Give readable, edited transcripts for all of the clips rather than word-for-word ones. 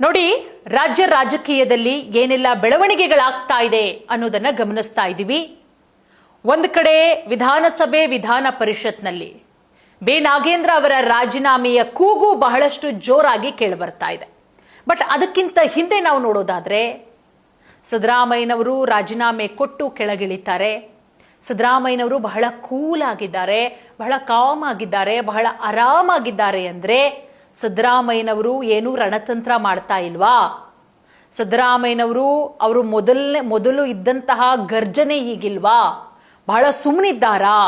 ನೋಡಿ, ರಾಜ್ಯ ರಾಜಕೀಯದಲ್ಲಿ ಏನೆಲ್ಲ ಬೆಳವಣಿಗೆಗಳಾಗ್ತಾ ಇದೆ ಅನ್ನೋದನ್ನ ಗಮನಿಸ್ತಾ ಇದ್ದೀವಿ. ಒಂದು ಕಡೆ ವಿಧಾನಸಭೆ ವಿಧಾನ ಪರಿಷತ್ನಲ್ಲಿ ಬಿ ನಾಗೇಂದ್ರ ಅವರ ರಾಜೀನಾಮೆಯ ಕೂಗು ಬಹಳಷ್ಟು ಜೋರಾಗಿ ಕೇಳಿಬರ್ತಾ ಇದೆ. ಬಟ್ ಅದಕ್ಕಿಂತ ಹಿಂದೆ ನಾವು ನೋಡೋದಾದ್ರೆ ಸಿದ್ದರಾಮಯ್ಯನವರು ರಾಜೀನಾಮೆ ಕೊಟ್ಟು ಕೆಳಗಿಳಿತಾರೆ. ಸಿದ್ದರಾಮಯ್ಯನವರು ಬಹಳ ಕೂಲ್ ಆಗಿದ್ದಾರೆ, ಬಹಳ ಕಾಮ್ ಆಗಿದ್ದಾರೆ, ಬಹಳ ಆರಾಮಾಗಿದ್ದಾರೆ. ಅಂದ್ರೆ ಸಿದ್ದರಾಮಯ್ಯನವರು ಏನೂ ರಣತಂತ್ರ ಮಾಡ್ತಾ ಇಲ್ವಾ? ಸಿದ್ದರಾಮಯ್ಯನವರು ಅವರು ಮೊದಲು ಇದ್ದಂತಹ ಗರ್ಜನೆ ಈಗಿಲ್ವಾ? ಬಹಳ ಸುಮ್ಮನಿದ್ದಾರಾ?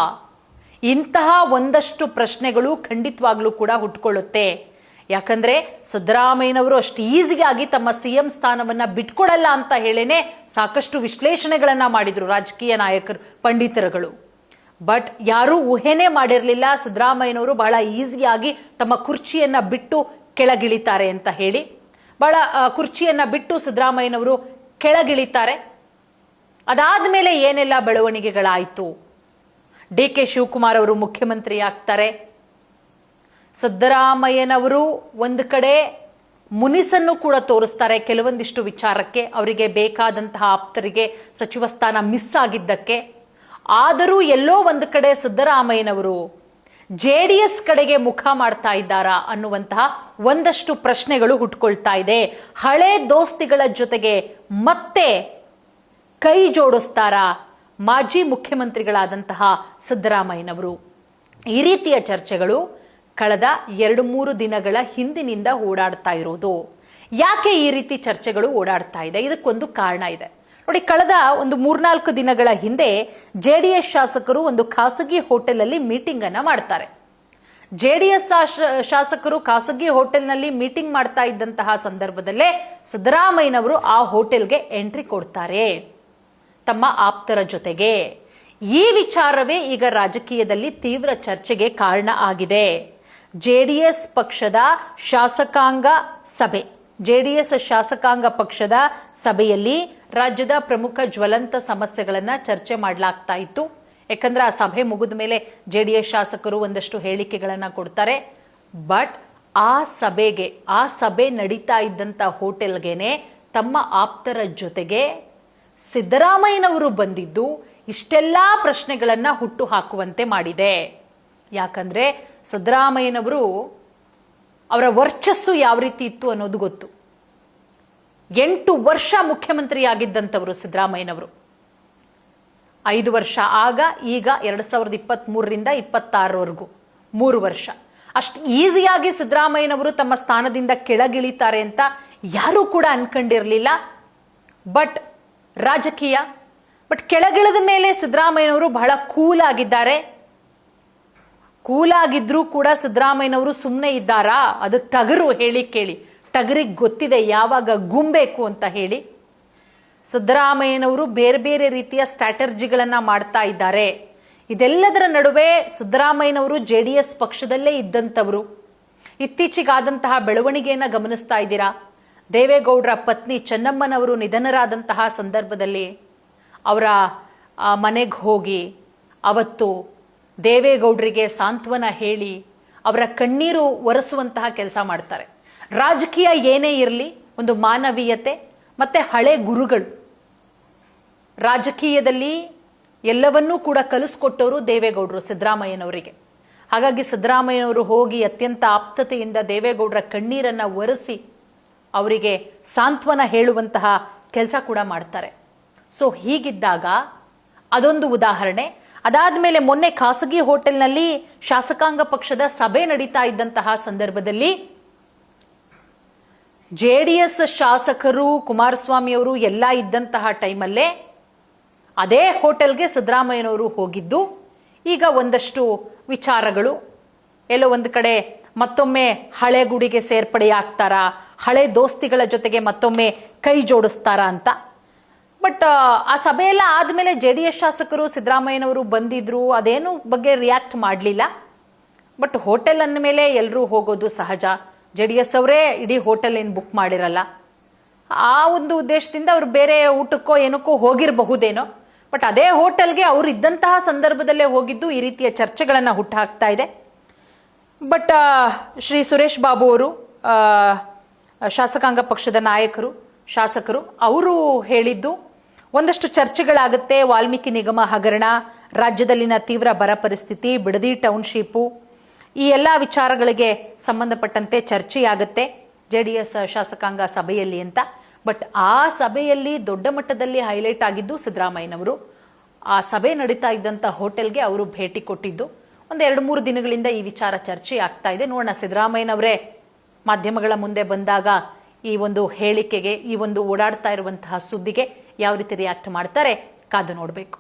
ಇಂತಹ ಒಂದಷ್ಟು ಪ್ರಶ್ನೆಗಳು ಖಂಡಿತವಾಗ್ಲೂ ಕೂಡ ಹುಟ್ಕೊಳ್ಳುತ್ತೆ. ಯಾಕಂದ್ರೆ ಸಿದ್ದರಾಮಯ್ಯನವರು ಅಷ್ಟು ಈಸಿಯಾಗಿ ತಮ್ಮ ಸಿಎಂ ಸ್ಥಾನವನ್ನ ಬಿಟ್ಕೊಡಲ್ಲ ಅಂತ ಹೇಳೇನೆ ಸಾಕಷ್ಟು ವಿಶ್ಲೇಷಣೆಗಳನ್ನ ಮಾಡಿದ್ರು ರಾಜಕೀಯ ನಾಯಕರು, ಪಂಡಿತರುಗಳು. ಬಟ್ ಯಾರೂ ಊಹೆನೇ ಮಾಡಿರಲಿಲ್ಲ ಸಿದ್ದರಾಮಯ್ಯನವರು ಬಹಳ ಈಸಿಯಾಗಿ ತಮ್ಮ ಕುರ್ಚಿಯನ್ನ ಬಿಟ್ಟು ಕೆಳಗಿಳಿತಾರೆ ಅಂತ ಹೇಳಿ. ಬಹಳ ಕುರ್ಚಿಯನ್ನ ಬಿಟ್ಟು ಸಿದ್ದರಾಮಯ್ಯನವರು ಕೆಳಗಿಳಿತಾರೆ. ಅದಾದ್ಮೇಲೆ ಏನೆಲ್ಲ ಬೆಳವಣಿಗೆಗಳಾಯಿತು? ಡಿ ಕೆ ಶಿವಕುಮಾರ್ ಅವರು ಮುಖ್ಯಮಂತ್ರಿ ಆಗ್ತಾರೆ. ಸಿದ್ದರಾಮಯ್ಯನವರು ಒಂದು ಕಡೆ ಮುನಿಸನ್ನು ಕೂಡ ತೋರಿಸ್ತಾರೆ ಕೆಲವೊಂದಿಷ್ಟು ವಿಚಾರಕ್ಕೆ, ಅವರಿಗೆ ಬೇಕಾದಂತಹ ಆಪ್ತರಿಗೆ ಸಚಿವ ಸ್ಥಾನ ಮಿಸ್ ಆಗಿದ್ದಕ್ಕೆ. ಆದರೂ ಎಲ್ಲೋ ಒಂದು ಕಡೆ ಸಿದ್ದರಾಮಯ್ಯನವರು JDS ಕಡೆಗೆ ಮುಖ ಮಾಡ್ತಾ ಇದ್ದಾರಾ ಅನ್ನುವಂತಹ ಒಂದಷ್ಟು ಪ್ರಶ್ನೆಗಳು ಹುಟ್ಕೊಳ್ತಾ ಇದೆ. ಹಳೆ ದೋಸ್ತಿಗಳ ಜೊತೆಗೆ ಮತ್ತೆ ಕೈ ಜೋಡಿಸ್ತಾರಾ ಮಾಜಿ ಮುಖ್ಯಮಂತ್ರಿಗಳಾದಂತಹ ಸಿದ್ದರಾಮಯ್ಯನವರು? ಈ ರೀತಿಯ ಚರ್ಚೆಗಳು ಕಳೆದ 2-3 ದಿನಗಳ ಹಿಂದಿನಿಂದ ಓಡಾಡ್ತಾ ಇರೋದು. ಯಾಕೆ ಈ ರೀತಿ ಚರ್ಚೆಗಳು ಓಡಾಡ್ತಾ ಇದೆ? ಇದಕ್ಕೊಂದು ಕಾರಣ ಇದೆ ನೋಡಿ. ಕಳೆದ ಒಂದು 3-4 ದಿನಗಳ ಹಿಂದೆ JDS ಶಾಸಕರು ಒಂದು ಖಾಸಗಿ ಹೋಟೆಲ್ ಅಲ್ಲಿ ಮೀಟಿಂಗ್ ಅನ್ನ ಮಾಡ್ತಾರೆ. JDS ಶಾಸಕರು ಖಾಸಗಿ ಹೋಟೆಲ್ನಲ್ಲಿ ಮೀಟಿಂಗ್ ಮಾಡ್ತಾ ಇದ್ದಂತಹ ಸಂದರ್ಭದಲ್ಲೇ ಸಿದ್ದರಾಮಯ್ಯನವರು ಆ ಹೋಟೆಲ್ಗೆ ಎಂಟ್ರಿ ಕೊಡ್ತಾರೆ ತಮ್ಮ ಆಪ್ತರ ಜೊತೆಗೆ. ಈ ವಿಚಾರವೇ ಈಗ ರಾಜಕೀಯದಲ್ಲಿ ತೀವ್ರ ಚರ್ಚೆಗೆ ಕಾರಣ ಆಗಿದೆ. JDS ಪಕ್ಷದ ಶಾಸಕಾಂಗ ಸಭೆ, JDS ಶಾಸಕಾಂಗ ಪಕ್ಷದ ಸಭೆಯಲ್ಲಿ ರಾಜ್ಯದ ಪ್ರಮುಖ ಜ್ವಲಂತ ಸಮಸ್ಯೆಗಳನ್ನ ಚರ್ಚೆ ಮಾಡಲಾಗ್ತಾ ಇತ್ತು. ಯಾಕಂದ್ರೆ ಆ ಸಭೆ ಮುಗಿದ ಮೇಲೆ JDS ಶಾಸಕರು ಒಂದಷ್ಟು ಹೇಳಿಕೆಗಳನ್ನ ಕೊಡ್ತಾರೆ. ಬಟ್ ಆ ಸಭೆ ನಡೀತಾ ಇದ್ದಂತ ಹೋಟೆಲ್ಗೆನೆ ತಮ್ಮ ಆಪ್ತರ ಜೊತೆಗೆ ಸಿದ್ದರಾಮಯ್ಯನವರು ಬಂದಿದ್ದು ಇಷ್ಟೆಲ್ಲಾ ಪ್ರಶ್ನೆಗಳನ್ನ ಹುಟ್ಟು ಹಾಕುವಂತೆ ಮಾಡಿದೆ. ಯಾಕಂದ್ರೆ ಸಿದ್ದರಾಮಯ್ಯನವರು ಅವರ ವರ್ಚಸ್ಸು ಯಾವ ರೀತಿ ಇತ್ತು ಅನ್ನೋದು ಗೊತ್ತು. 8 ವರ್ಷ ಮುಖ್ಯಮಂತ್ರಿ ಆಗಿದ್ದಂಥವರು ಸಿದ್ದರಾಮಯ್ಯನವರು. 5 ವರ್ಷ ಆಗ, ಈಗ 2023ರಿಂದ 26ರವರೆಗೂ 3 ವರ್ಷ. ಅಷ್ಟು ಈಸಿಯಾಗಿ ಸಿದ್ದರಾಮಯ್ಯನವರು ತಮ್ಮ ಸ್ಥಾನದಿಂದ ಕೆಳಗಿಳಿತಾರೆ ಅಂತ ಯಾರೂ ಕೂಡ ಅನ್ಕೊಂಡಿರ್ಲಿಲ್ಲ. ಬಟ್ ಕೆಳಗಿಳಿದ ಮೇಲೆ ಸಿದ್ದರಾಮಯ್ಯನವರು ಬಹಳ ಕೂಲ್ ಆಗಿದ್ದಾರೆ. ಕೂಲಾಗಿದ್ರೂ ಕೂಡ ಸಿದ್ದರಾಮಯ್ಯನವರು ಸುಮ್ಮನೆ ಇದ್ದಾರಾ? ಅದು ಟಗರು ಹೇಳಿ ಕೇಳಿ. ಟಗರಿಗೆ ಗೊತ್ತಿದೆ ಯಾವಾಗ ಗುಂಬೇಕು ಅಂತ ಹೇಳಿ. ಸಿದ್ದರಾಮಯ್ಯನವರು ಬೇರೆ ಬೇರೆ ರೀತಿಯ ಸ್ಟ್ರಾಟರ್ಜಿಗಳನ್ನ ಮಾಡ್ತಾ ಇದ್ದಾರೆ. ಇದೆಲ್ಲದರ ನಡುವೆ ಸಿದ್ದರಾಮಯ್ಯನವರು JDS ಪಕ್ಷದಲ್ಲೇ ಇದ್ದಂಥವರು. ಇತ್ತೀಚೆಗಾದಂತಹ ಬೆಳವಣಿಗೆಯನ್ನ ಗಮನಿಸ್ತಾ ಇದ್ದೀರಾ. ದೇವೇಗೌಡರ ಪತ್ನಿ ಚೆನ್ನಮ್ಮನವರು ನಿಧನರಾದಂತಹ ಸಂದರ್ಭದಲ್ಲಿ ಅವರ ಮನೆಗೆ ಹೋಗಿ ಅವತ್ತು ದೇವೇಗೌಡರಿಗೆ ಸಾಂತ್ವನ ಹೇಳಿ ಅವರ ಕಣ್ಣೀರು ಒರೆಸುವಂತಹ ಕೆಲಸ ಮಾಡ್ತಾರೆ. ರಾಜಕೀಯ ಏನೇ ಇರಲಿ, ಒಂದು ಮಾನವೀಯತೆ ಮತ್ತೆ ಹಳೆ ಗುರುಗಳು. ರಾಜಕೀಯದಲ್ಲಿ ಎಲ್ಲವನ್ನೂ ಕೂಡ ಕಲಿಸ್ಕೊಟ್ಟವರು ದೇವೇಗೌಡರು ಸಿದ್ದರಾಮಯ್ಯನವರಿಗೆ. ಹಾಗಾಗಿ ಸಿದ್ದರಾಮಯ್ಯನವರು ಹೋಗಿ ಅತ್ಯಂತ ಆಪ್ತತೆಯಿಂದ ದೇವೇಗೌಡರ ಕಣ್ಣೀರನ್ನ ಒರೆಸಿ ಅವರಿಗೆ ಸಾಂತ್ವನ ಹೇಳುವಂತಹ ಕೆಲಸ ಕೂಡ ಮಾಡ್ತಾರೆ. ಸೊ ಹೀಗಿದ್ದಾಗ ಅದೊಂದು ಉದಾಹರಣೆ. ಅದಾದ್ಮೇಲೆ ಮೊನ್ನೆ ಖಾಸಗಿ ಹೋಟೆಲ್ನಲ್ಲಿ ಶಾಸಕಾಂಗ ಪಕ್ಷದ ಸಭೆ ನಡೀತಾ ಇದ್ದಂತಹ ಸಂದರ್ಭದಲ್ಲಿ JDS ಶಾಸಕರು, ಕುಮಾರಸ್ವಾಮಿ ಅವರು ಎಲ್ಲ ಇದ್ದಂತಹ ಟೈಮಲ್ಲೇ ಅದೇ ಹೋಟೆಲ್ಗೆ ಸಿದ್ದರಾಮಯ್ಯನವರು ಹೋಗಿದ್ದು ಈಗ ಒಂದಷ್ಟು ವಿಚಾರಗಳು ಎಲ್ಲೋ ಒಂದು ಕಡೆ ಮತ್ತೊಮ್ಮೆ ಹಳೆ ಗುಡಿಗೆ ಸೇರ್ಪಡೆಯಾಗ್ತಾರಾ, ಹಳೆ ದೋಸ್ತಿಗಳ ಜೊತೆಗೆ ಮತ್ತೊಮ್ಮೆ ಕೈ ಜೋಡಿಸ್ತಾರಾ ಅಂತ. ಬಟ್ ಆ ಸಭೆಯೆಲ್ಲ ಆದಮೇಲೆ JDS ಶಾಸಕರು ಸಿದ್ದರಾಮಯ್ಯನವರು ಬಂದಿದ್ರು, ಅದೇನು ಬಗ್ಗೆ ರಿಯಾಕ್ಟ್ ಮಾಡಲಿಲ್ಲ. ಬಟ್ ಹೋಟೆಲ್ ಅಂದ ಮೇಲೆ ಎಲ್ಲರೂ ಹೋಗೋದು ಸಹಜ. JDS ಅವರೇ ಇಡೀ ಹೋಟೆಲ್ ಏನು ಬುಕ್ ಮಾಡಿರಲ್ಲ. ಆ ಒಂದು ಉದ್ದೇಶದಿಂದ ಅವರು ಬೇರೆ ಊಟಕ್ಕೋ ಏನಕ್ಕೋ ಹೋಗಿರಬಹುದೇನೋ. ಬಟ್ ಅದೇ ಹೋಟೆಲ್ಗೆ ಅವರು ಇದ್ದಂತಹ ಸಂದರ್ಭದಲ್ಲೇ ಹೋಗಿದ್ದು ಈ ರೀತಿಯ ಚರ್ಚೆಗಳನ್ನು ಹುಟ್ಟುಹಾಕ್ತಾ ಇದೆ. ಬಟ್ ಶ್ರೀ ಸುರೇಶ್ ಬಾಬು ಅವರು ಶಾಸಕಾಂಗ ಪಕ್ಷದ ನಾಯಕರು, ಶಾಸಕರು ಅವರು ಹೇಳಿದ್ದು. ಒಂದಷ್ಟು ಚರ್ಚೆಗಳಾಗುತ್ತೆ. ವಾಲ್ಮೀಕಿ ನಿಗಮ ಹಗರಣ, ರಾಜ್ಯದಲ್ಲಿನ ತೀವ್ರ ಬರ ಪರಿಸ್ಥಿತಿ, ಬಿಡದಿ ಟೌನ್ಶಿಪ್ಪು, ಈ ಎಲ್ಲ ವಿಚಾರಗಳಿಗೆ ಸಂಬಂಧಪಟ್ಟಂತೆ ಚರ್ಚೆಯಾಗುತ್ತೆ JDS ಶಾಸಕಾಂಗ ಸಭೆಯಲ್ಲಿ ಅಂತ. ಬಟ್ ಆ ಸಭೆಯಲ್ಲಿ ದೊಡ್ಡ ಮಟ್ಟದಲ್ಲಿ ಹೈಲೈಟ್ ಆಗಿದ್ದು ಸಿದ್ದರಾಮಯ್ಯನವರು. ಆ ಸಭೆ ನಡೀತಾ ಇದ್ದಂಥ ಹೋಟೆಲ್ಗೆ ಅವರು ಭೇಟಿ ಕೊಟ್ಟಿದ್ದು. ಒಂದು 2-3 ದಿನಗಳಿಂದ ಈ ವಿಚಾರ ಚರ್ಚೆ ಆಗ್ತಾ ಇದೆ. ನೋಡೋಣ ಸಿದ್ದರಾಮಯ್ಯನವರೇ ಮಾಧ್ಯಮಗಳ ಮುಂದೆ ಬಂದಾಗ ಈ ಒಂದು ಹೇಳಿಕೆಗೆ, ಈ ಒಂದು ಓಡಾಡ್ತಾ ಇರುವಂತಹ ಸುದ್ದಿಗೆ ಯಾವ ರೀತಿ ರಿಯಾಕ್ಟ್ ಮಾಡ್ತಾರೆ, ಕಾದು ನೋಡಬೇಕು.